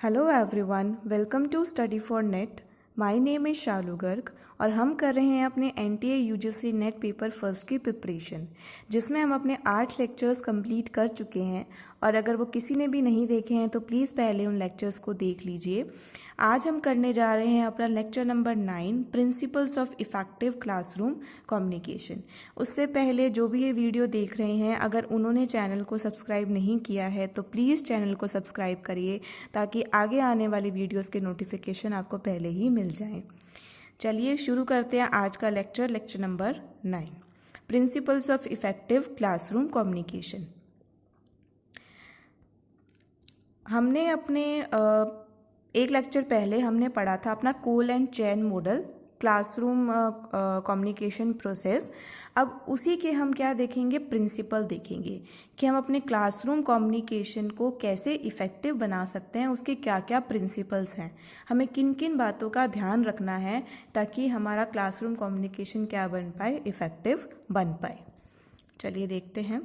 Hello everyone, welcome to study for NET. My name is Shalu Garg और हम कर रहे हैं अपने NTA UGC NET paper first की प्रिपरेशन, जिसमें हम अपने 8 लेक्चर्स कंप्लीट कर चुके हैं। और अगर वो किसी ने भी नहीं देखे हैं तो प्लीज़ पहले उन लेक्चर्स को देख लीजिए। आज हम करने जा रहे हैं अपना lecture number 9, principles of effective classroom communication. उससे पहले जो भी ये वीडियो देख रहे हैं, अगर उन्होंने चैनल को सब्सक्राइब नहीं किया है तो प्लीज़ चैनल को सब्सक्राइब करिए, ताकि आगे आने वाली वीडियोस के नोटिफिकेशन आपको पहले ही मिल जाएं। चलिए शुरू करते हैं आज का lecture number 9, principles of effective classroom communication. हमने अपने एक लेक्चर पहले हमने पढ़ा था अपना Cole and chain model classroom communication process. अब उसी के हम क्या देखेंगे, प्रिंसिपल देखेंगे कि हम अपने क्लासरूम कम्युनिकेशन को कैसे इफ़ेक्टिव बना सकते हैं, उसके क्या क्या प्रिंसिपल्स हैं, हमें किन किन बातों का ध्यान रखना है ताकि हमारा क्लासरूम कम्युनिकेशन क्या बन पाए, इफ़ेक्टिव बन पाए। चलिए देखते हैं।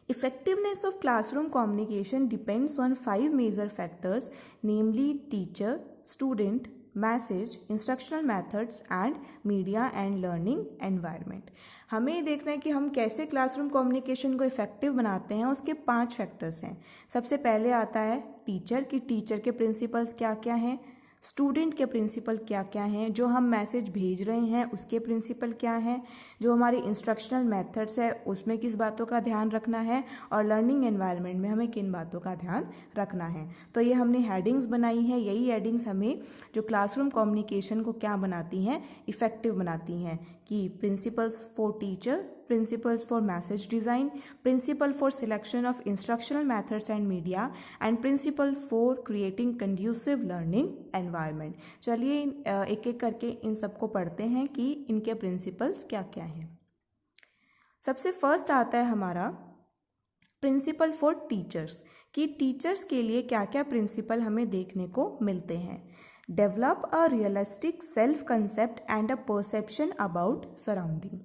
Effectiveness of classroom communication depends on 5 major factors, namely teacher, student, message, instructional methods and media and learning environment। हमें देखना है कि हम कैसे क्लासरूम कम्युनिकेशन को इफेक्टिव बनाते हैं। उसके 5 फैक्टर्स हैं। सबसे पहले आता है टीचर, कि टीचर के प्रिंसिपल्स क्या क्या हैं, स्टूडेंट के प्रिंसिपल क्या क्या हैं, जो हम मैसेज भेज रहे हैं उसके प्रिंसिपल क्या हैं, जो हमारे इंस्ट्रक्शनल मेथड्स है उसमें किस बातों का ध्यान रखना है, और लर्निंग एनवायरनमेंट में हमें किन बातों का ध्यान रखना है। तो ये हमने हेडिंग्स बनाई हैं। यही हेडिंग्स हमें जो क्लासरूम कम्युनिकेशन को क्या बनाती हैं, इफेक्टिव बनाती हैं, कि principles for teacher, principles for message design, principle for selection of instructional methods and media, and principle for creating conducive learning environment। चलिए एक एक करके इन सबको पढ़ते हैं कि इनके प्रिंसिपल्स क्या क्या हैं। सबसे फर्स्ट आता है हमारा प्रिंसिपल फॉर टीचर्स, कि टीचर्स के लिए क्या क्या प्रिंसिपल हमें देखने को मिलते हैं। Develop a realistic self concept and a perception about surrounding.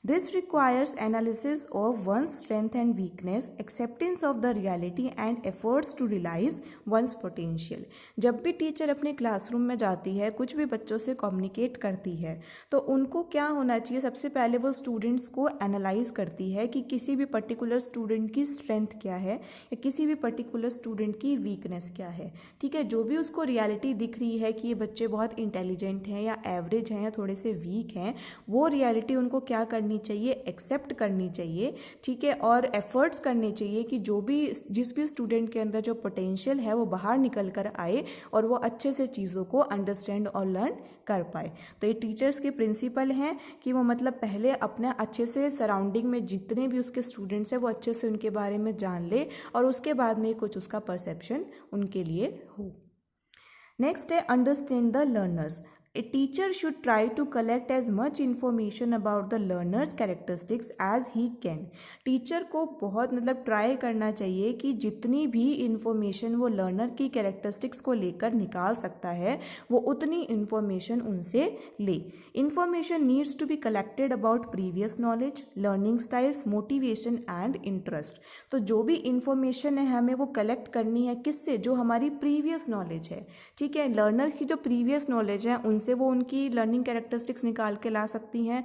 This requires analysis of one's strength and weakness, acceptance of the reality and efforts to realize one's potential। जब भी टीचर अपने क्लासरूम में जाती है, कुछ भी बच्चों से कम्युनिकेट करती है, तो उनको क्या होना चाहिए, सबसे पहले वो स्टूडेंट्स को एनालाइज करती है कि किसी भी पर्टिकुलर स्टूडेंट की स्ट्रेंथ क्या है या किसी भी पर्टिकुलर स्टूडेंट की वीकनेस क्या है। ठीक है, जो भी उसको रियलिटी दिख रही है कि ये बच्चे बहुत इंटेलिजेंट हैं या एवरेज हैं या थोड़े से वीक हैं, वो रियलिटी उनको क्या करनी चाहिए, एक्सेप्ट करनी चाहिए। ठीक है, और एफर्ट्स करने चाहिए कि जिस भी स्टूडेंट के अंदर जो पोटेंशियल है वो बाहर निकल कर आए और वो अच्छे से चीज़ों को अंडरस्टैंड और लर्न कर पाए। तो ये टीचर्स के प्रिंसिपल हैं कि वो मतलब पहले अपने अच्छे से सराउंडिंग में जितने भी उसके स्टूडेंट्स हैं वो अच्छे से उनके बारे में जान ले और उसके बाद में कुछ उसका परसेप्शन उनके लिए हो। नेक्स्ट है understand the learners. A teacher should try to collect as much information about the learner's characteristics as he can। Teacher को बहुत ट्राई करना चाहिए कि जितनी भी इंफॉर्मेशन वो लर्नर की कैरेक्टरिस्टिक्स को लेकर निकाल सकता है वो उतनी इंफॉर्मेशन उनसे ले। Information needs to be collected about previous knowledge, learning styles, motivation and interest. तो जो भी इंफॉर्मेशन है हमें वो कलेक्ट करनी है किससे, जो हमारी प्रीवियस नॉलेज है। ठीक है, लर्नर की जो प्रीवियस नॉलेज है उनसे वो उनकी लर्निंग कैरेक्टरिस्टिक्स निकाल के ला सकती हैं।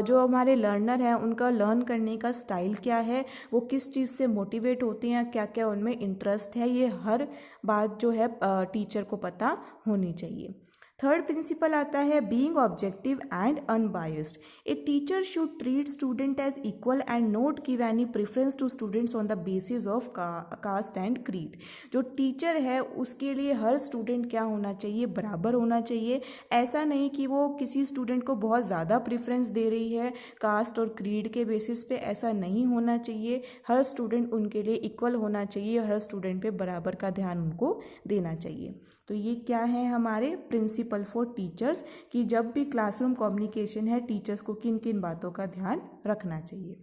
जो हमारे लर्नर हैं उनका लर्न करने का स्टाइल क्या है, वो किस चीज़ से मोटिवेट होते हैं, क्या क्या उनमें इंटरेस्ट है, ये हर बात जो है टीचर को पता होनी चाहिए। थर्ड प्रिंसिपल आता है being objective and unbiased. A teacher should treat student as equal and not give any preference to students on the basis of caste and creed. जो टीचर है उसके लिए हर स्टूडेंट क्या होना चाहिए, बराबर होना चाहिए। ऐसा नहीं कि वो किसी स्टूडेंट को बहुत ज़्यादा प्रेफरेंस दे रही है कास्ट और क्रीड के बेसिस पे, ऐसा नहीं होना चाहिए। हर स्टूडेंट उनके लिए इक्वल होना चाहिए, हर स्टूडेंट पे बराबर का ध्यान उनको देना चाहिए। तो ये क्या है हमारे प्रिंसिपल फॉर टीचर्स, कि जब भी क्लासरूम कम्युनिकेशन है टीचर्स को किन किन बातों का ध्यान रखना चाहिए।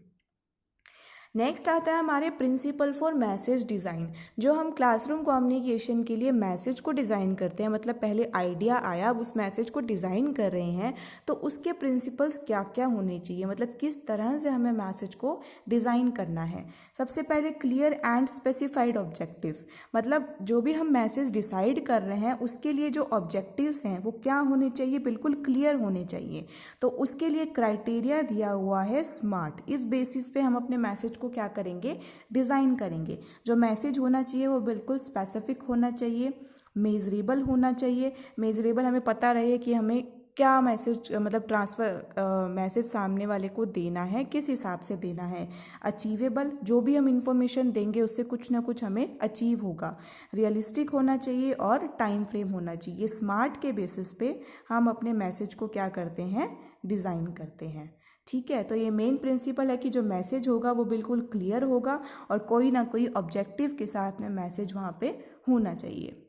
नेक्स्ट आता है हमारे प्रिंसिपल फॉर मैसेज डिज़ाइन। जो हम क्लासरूम कम्युनिकेशन के लिए मैसेज को डिज़ाइन करते हैं, मतलब पहले आइडिया आया, अब उस मैसेज को डिज़ाइन कर रहे हैं, तो उसके प्रिंसिपल्स क्या क्या होने चाहिए, मतलब किस तरह से हमें मैसेज को डिज़ाइन करना है। सबसे पहले क्लियर एंड स्पेसिफाइड ऑब्जेक्टिव्स, मतलब जो भी हम मैसेज डिसाइड कर रहे हैं उसके लिए जो ऑब्जेक्टिव्स हैं वो क्या होने चाहिए, बिल्कुल क्लियर होने चाहिए। तो उसके लिए क्राइटेरिया दिया हुआ है स्मार्ट। इस बेसिस पे हम अपने मैसेज को क्या करेंगे, डिज़ाइन करेंगे। जो मैसेज होना चाहिए वो बिल्कुल स्पेसिफिक होना चाहिए, मेजरेबल होना चाहिए। मेजरेबल हमें पता रहे कि हमें क्या मैसेज मतलब ट्रांसफ़र मैसेज सामने वाले को देना है, किस हिसाब से देना है। अचीवेबल, जो भी हम इंफॉर्मेशन देंगे उससे कुछ ना कुछ हमें अचीव होगा। रियलिस्टिक होना चाहिए और टाइम फ्रेम होना चाहिए। स्मार्ट के बेसिस पे हम अपने मैसेज को क्या करते हैं, डिज़ाइन करते हैं। ठीक है, तो ये मेन प्रिंसिपल है कि जो मैसेज होगा वो बिल्कुल क्लियर होगा और कोई ना कोई ऑब्जेक्टिव के साथ में मैसेज वहाँ पे होना चाहिए।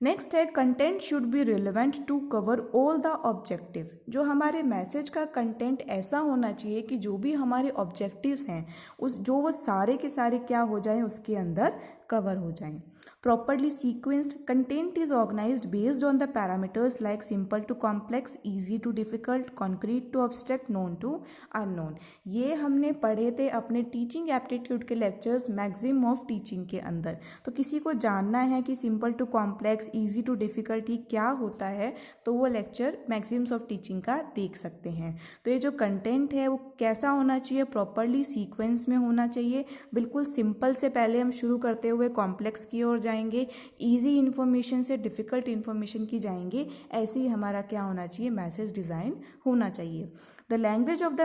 नेक्स्ट है content should be relevant to cover all the objectives. जो हमारे मैसेज का कंटेंट ऐसा होना चाहिए कि जो भी हमारे ऑब्जेक्टिव्स हैं वो सारे के सारे क्या हो जाएं, उसके अंदर कवर हो जाएं। Properly sequenced content is organised based on the parameters like simple to complex, easy to difficult, concrete to abstract, known to unknown. ये हमने पढ़े थे अपने टीचिंग एप्टीट्यूड के लेक्चर्स मैक्सिमम ऑफ टीचिंग के अंदर। तो किसी को जानना है कि simple to complex, easy to difficult क्या होता है, तो वो लेक्चर मैक्सिम्स ऑफ टीचिंग का देख सकते हैं। तो ये जो कंटेंट है वो कैसा होना चाहिए, प्रॉपरली सीक्वेंस में होना चाहिए। बिल्कुल सिंपल से पहले हम शुरू करते हुए कॉम्प्लेक्स की ओर जाएंगे, इजी इन्फॉर्मेशन से डिफ़िकल्ट इन्फॉर्मेशन की जाएंगे। ऐसे ही हमारा क्या होना चाहिए, मैसेज डिज़ाइन होना चाहिए। The language of the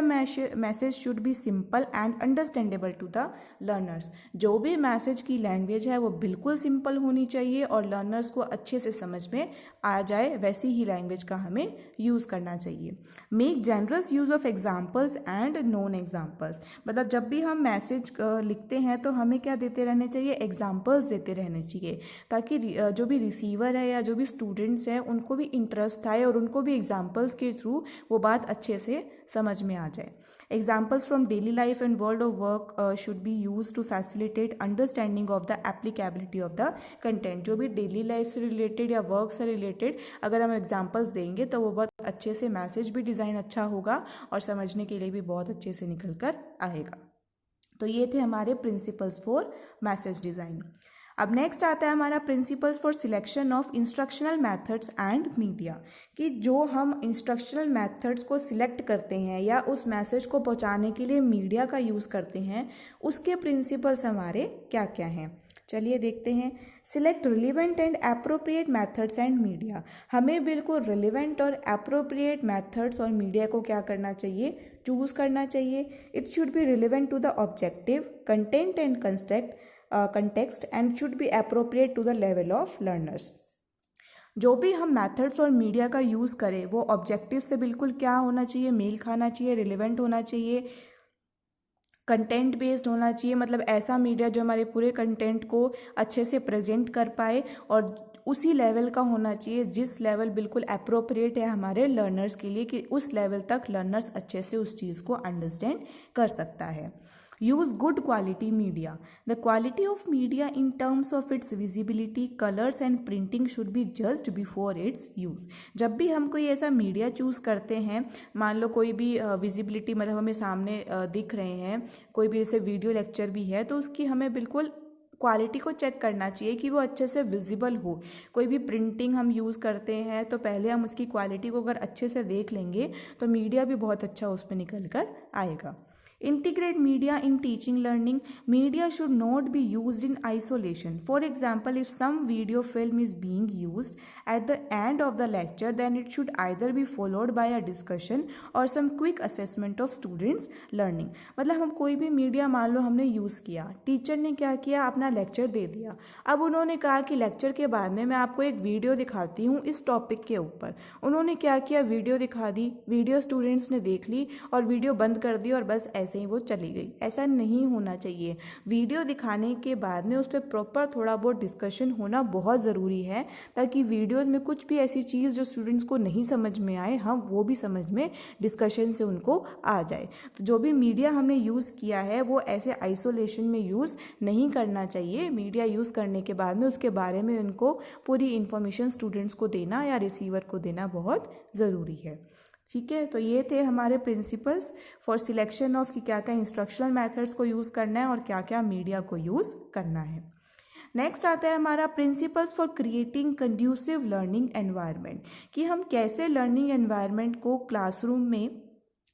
message should be simple and understandable to the learners. जो भी मैसेज की लैंग्वेज है वो बिल्कुल सिंपल होनी चाहिए और लर्नर्स को अच्छे से समझ में आ जाए, वैसी ही लैंग्वेज का हमें यूज़ करना चाहिए। Make generous use of examples and non examples, मतलब जब भी हम मैसेज लिखते हैं तो हमें क्या देते रहने चाहिए, एग्जाम्पल्स देते रहने चाहिए, ताकि जो भी रिसीवर है या जो भी स्टूडेंट्स हैं उनको भी इंटरेस्ट आए और उनको भी एग्जाम्पल्स के थ्रू वो बात अच्छे से समझ में आ जाए। Examples from daily life and world of work should be used to facilitate understanding of the applicability of the content। जो भी डेली लाइफ से रिलेटेड या वर्क से रिलेटेड अगर हम एग्जांपल्स देंगे तो वो बहुत अच्छे से मैसेज भी डिज़ाइन अच्छा होगा और समझने के लिए भी बहुत अच्छे से निकल कर आएगा। तो ये थे हमारे प्रिंसिपल्स फॉर मैसेज डिज़ाइन। अब नेक्स्ट आता है हमारा principles for selection of instructional methods and media, कि जो हम इंस्ट्रक्शनल मेथड्स को सिलेक्ट करते हैं या उस मैसेज को पहुंचाने के लिए मीडिया का यूज़ करते हैं, उसके प्रिंसिपल्स हमारे क्या क्या हैं। चलिए देखते हैं। Select relevant and appropriate methods and media. हमें बिल्कुल रिलेवेंट और अप्रोप्रिएट मेथड्स और मीडिया को क्या करना चाहिए, चूज़ करना चाहिए। It should be relevant to the objective, content and context and should be appropriate to the level of learners। जो भी हम मेथड्स और मीडिया का यूज़ करें वो ऑब्जेक्टिव से बिल्कुल क्या होना चाहिए, मेल खाना चाहिए, रिलेवेंट होना चाहिए, कंटेंट बेस्ड होना चाहिए, मतलब ऐसा मीडिया जो हमारे पूरे कंटेंट को अच्छे से प्रेजेंट कर पाए और उसी लेवल का होना चाहिए जिस लेवल बिल्कुल अप्रोप्रिएट है हमारे लर्नर्स के लिए, कि उस लेवल तक लर्नर्स अच्छे से उस चीज़ को अंडरस्टैंड कर सकता है। Use good quality media. The quality of media in terms of its visibility, colors and printing should be judged before its use। जब भी हम कोई ऐसा मीडिया चूज़ करते हैं, मान लो कोई भी विजिबिलिटी मतलब हमें सामने दिख रहे हैं, कोई भी जैसे वीडियो लेक्चर भी है, तो उसकी हमें बिल्कुल क्वालिटी को चेक करना चाहिए कि वो अच्छे से विजिबल हो। कोई भी प्रिंटिंग हम यूज़ करते हैं तो पहले हम उसकी क्वालिटी को अगर अच्छे से देख लेंगे तो मीडिया भी बहुत अच्छा उस पर निकल कर आएगा। Integrate media in teaching learning. Media should not be used in isolation. For example, if some video film is being used at the end of the lecture, then it should either be followed by a discussion or some quick assessment of students learning। मतलब हम कोई भी media मान लो हमने use किया, teacher ने क्या किया, अपना लेक्चर दे दिया। अब उन्होंने कहा कि लेक्चर के बाद में मैं आपको एक वीडियो दिखाती हूँ इस टॉपिक के ऊपर। उन्होंने क्या किया, वीडियो दिखा दी, वीडियो स्टूडेंट्स ने देख ली और वीडियो बंद कर दी और बस ऐसे ही वो चली गई। ऐसा नहीं होना चाहिए। वीडियो दिखाने के बाद में उस पर प्रॉपर थोड़ा बहुत डिस्कशन होना बहुत ज़रूरी है, ताकि वीडियोज़ में कुछ भी ऐसी चीज़ जो स्टूडेंट्स को नहीं समझ में आए, हम वो भी समझ में डिस्कशन से उनको आ जाए। तो जो भी मीडिया हमने यूज़ किया है वो ऐसे आइसोलेशन में यूज़ नहीं करना चाहिए। मीडिया यूज़ करने के बाद में उसके बारे में उनको पूरी इन्फॉर्मेशन स्टूडेंट्स को देना या रिसीवर को देना बहुत ज़रूरी है। ठीक है, तो ये थे हमारे प्रिंसिपल्स फॉर सिलेक्शन ऑफ कि क्या क्या इंस्ट्रक्शनल मेथड्स को यूज़ करना है और क्या क्या मीडिया को यूज़ करना है। नेक्स्ट आता है हमारा principles for creating conducive learning environment, कि हम कैसे लर्निंग एनवायरनमेंट को क्लासरूम में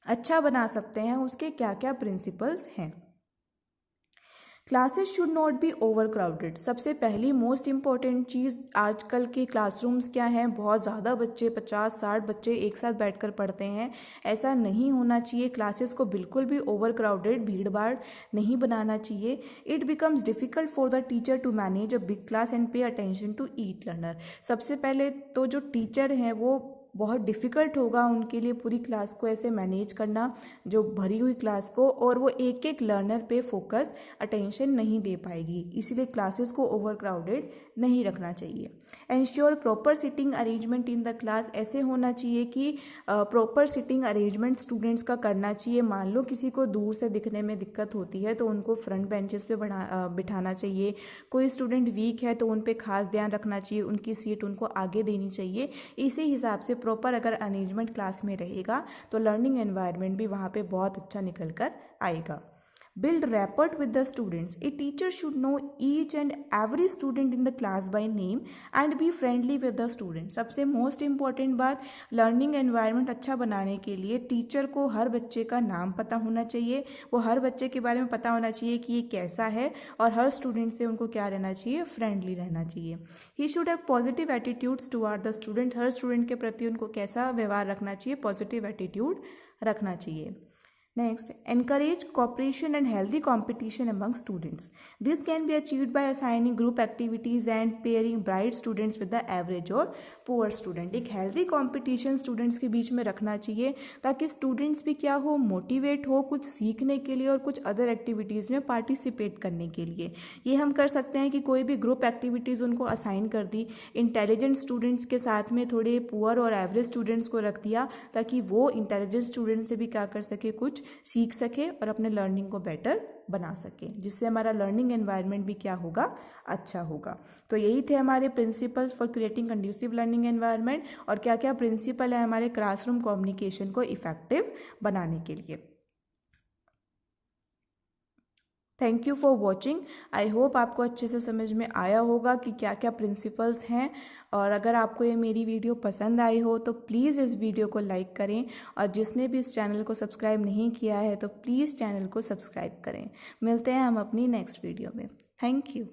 अच्छा बना सकते हैं, उसके क्या क्या प्रिंसिपल्स हैं। Classes should not be over crowded. सबसे पहली मोस्ट इम्पॉर्टेंट चीज़, आजकल के क्लासरूम्स क्या हैं, बहुत ज़्यादा बच्चे 50-60 बच्चे एक साथ बैठकर पढ़ते हैं। ऐसा नहीं होना चाहिए। क्लासेस को बिल्कुल भी ओवर क्राउडेड, भीड़ भाड़ नहीं बनाना चाहिए। It becomes difficult for the teacher to manage a big class and pay attention to each learner. सबसे पहले तो जो टीचर हैं वो बहुत डिफ़िकल्ट होगा उनके लिए पूरी क्लास को ऐसे मैनेज करना, जो भरी हुई क्लास को, और वो एक एक लर्नर पे फोकस अटेंशन नहीं दे पाएगी। इसीलिए क्लासेस को ओवर क्राउडेड नहीं रखना चाहिए। Ensure proper sitting arrangement in the class. ऐसे होना चाहिए कि प्रॉपर सिटिंग अरेंजमेंट स्टूडेंट्स का करना चाहिए। मान लो किसी को दूर से दिखने में दिक्कत होती है तो उनको फ्रंट बेंचेस पे बिठाना चाहिए। कोई स्टूडेंट वीक है तो उन पे खास ध्यान रखना चाहिए, उनकी सीट उनको आगे देनी चाहिए। इसी हिसाब से प्रॉपर अगर अरेंजमेंट क्लास में रहेगा तो लर्निंग एनवायरनमेंट भी वहाँ पे बहुत अच्छा निकल कर आएगा। Build rapport with the students. A teacher should know each and every student in the class by name and be friendly with the students. सबसे मोस्ट इम्पॉर्टेंट बात, लर्निंग एनवायरनमेंट अच्छा बनाने के लिए टीचर को हर बच्चे का नाम पता होना चाहिए। वो हर बच्चे के बारे में पता होना चाहिए कि ये कैसा है, और हर स्टूडेंट से उनको क्या रहना चाहिए, फ्रेंडली रहना चाहिए। He should have positive attitudes toward the student. Her student के प्रति उनको कैसा व्यवहार रखना चाहिए, पॉजिटिव एटीट्यूड रखना चाहिए। Next, encourage cooperation and healthy competition among students. This can be achieved by assigning group activities and pairing bright students with the average or poor student. एक healthy competition students के बीच में रखना चाहिए ताकि students भी क्या हो, मोटिवेट हो कुछ सीखने के लिए और कुछ अदर एक्टिविटीज़ में पार्टिसिपेट करने के लिए। ये हम कर सकते हैं कि कोई भी ग्रुप एक्टिविटीज़ उनको असाइन कर दी, इंटेलिजेंट स्टूडेंट्स के साथ में थोड़े पुअर और एवरेज स्टूडेंट्स को रख दिया ताकि वो इंटेलिजेंट स्टूडेंट से भी क्या कर सके, कुछ सीख सके और अपने लर्निंग को बेटर बना सके, जिससे हमारा लर्निंग एनवायरनमेंट भी क्या होगा, अच्छा होगा। तो यही थे हमारे principles for creating conducive learning environment, और क्या क्या प्रिंसिपल है हमारे क्लासरूम कम्युनिकेशन को इफेक्टिव बनाने के लिए। Thank you for watching. I hope आपको अच्छे से समझ में आया होगा कि क्या क्या प्रिंसिपल्स हैं, और अगर आपको ये मेरी वीडियो पसंद आई हो तो प्लीज़ इस वीडियो को लाइक करें, और जिसने भी इस चैनल को सब्सक्राइब नहीं किया है तो प्लीज़ चैनल को सब्सक्राइब करें। मिलते हैं हम अपनी नेक्स्ट वीडियो में। Thank you.